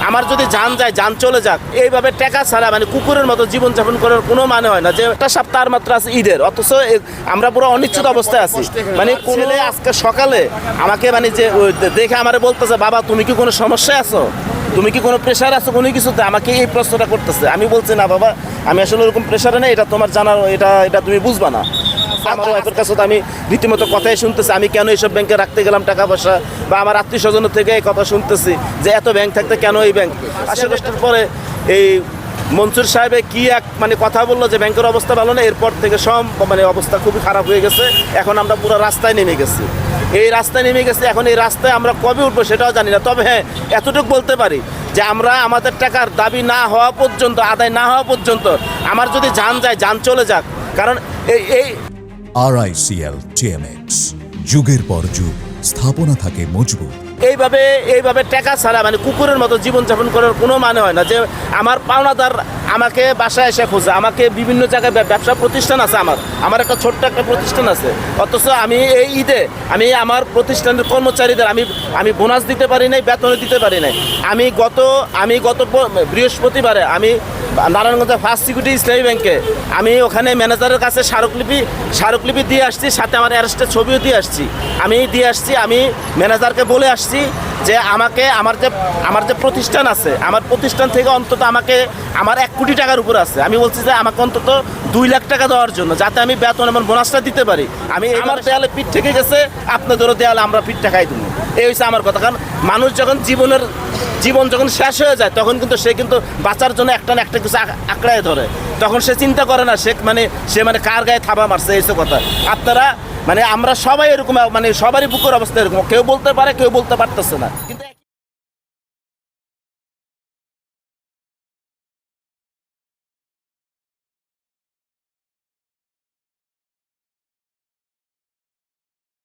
আমার যদি জান যায় জান চলে যাক, এইভাবে টাকা ছাড়া মানে কুকুরের মতো জীবনযাপন করার কোনো মানে হয় না। যে একটা সপ্তাহ মাত্র আছে ঈদের, অথচ আমরা পুরো অনিশ্চিত অবস্থায় আছি। মানে ছেলে আজকে সকালে আমাকে মানে যে দেখে আমারে বলতেছে, বাবা তুমি কি কোনো সমস্যায় আছো, তুমি কি কোনো প্রেশার আছো কোনো কিছুতে, আমাকে এই প্রশ্নটা করতেছে। আমি বলছি না বাবা, আমি আসলে ওরকম প্রেশারে নেই, এটা তোমার জানার, এটা তুমি বুঝবা না। আমার ওয়াইফের কাছে তো আমি রীতিমতো কথাই শুনতেছি, আমি কেন এইসব ব্যাংকে রাখতে গেলাম টাকা পয়সা, বা আমার আত্মীয় স্বজনের থেকে এই কথা শুনতেছি যে এত ব্যাংক থাকতে কেন এই ব্যাংক। 80-10টার পরে এই মনসুর সাহেবে কি এক মানে কথা বললো যে ব্যাংকের অবস্থা ভালো না, এরপর থেকে সব মানে অবস্থা খুবই খারাপ হয়ে গেছে। এখন আমরা পুরো রাস্তায় নেমে গেছি, এই রাস্তায় নেমে গেছি। এখন এই রাস্তায় আমরা কবে উঠবো সেটাও জানি না। তবে হ্যাঁ, এতটুকু বলতে পারি যে আমরা আমাদের টাকার দাবি না হওয়া পর্যন্ত, আদায় না হওয়া পর্যন্ত, আমার যদি জান যায় জান চলে যাক। কারণ এই RICL TMX, যুগের পর যুগ স্থাপনা থাকে মজবুত। এইভাবে টাকা ছাড়া মানে কুকুরের মতো জীবনযাপন করার কোনো মানে হয় না। যে আমার পাওনাদার আমাকে বাসায় এসে খোঁজে, আমাকে বিভিন্ন জায়গায় ব্যবসা প্রতিষ্ঠান আছে, আমার একটা ছোট্ট একটা প্রতিষ্ঠান আছে, অথচ আমি এই ঈদে আমি আমার প্রতিষ্ঠানের কর্মচারীদের আমি বোনাস দিতে পারি নাই, বেতনে দিতে পারি নাই। আমি গত বৃহস্পতিবারে আমি নারায়ণগঞ্জের ফার্স্ট সিকিউরিটি ইসলামী ব্যাংকে আমি ওখানে ম্যানেজারের কাছে স্মারকলিপি দিয়ে আসছি, সাথে আমার অ্যারেস্টের ছবিও দিয়ে আসছি। আমি ম্যানেজারকে বলে আসছি যে আমাকে আমার যে প্রতিষ্ঠান আছে, আমার প্রতিষ্ঠান থেকে অন্তত আমাকে আমার 1 কোটি টাকার উপর আছে। আমি বলছি যে আমাকে অন্তত 2 লাখ টাকা দেওয়ার জন্য, যাতে আমি বেতন এবং বোনাসটা দিতে পারি। আমি আমার দেয়ালে পিঠ থেকে গেছে, আপনাদেরও দেয়ালে আমরা পিঠ ঠেকাই দেবো, এই হচ্ছে আমার কথা। কারণ মানুষ যখন জীবন যখন শেষ হয়ে যায়, তখন কিন্তু সে কিন্তু বাঁচার জন্য একটা না একটা কিছু আঁকড়ায় ধরে, তখন সে চিন্তা করে না সে কার গায়ে থাবা মারছে, এইসব কথা। আপনারা মানে আমরা সবাই এরকম, মানে সবারই বুকের অবস্থা এরকম, কেউ বলতে পারে কেউ বলতে পারতেছে না, কিন্তু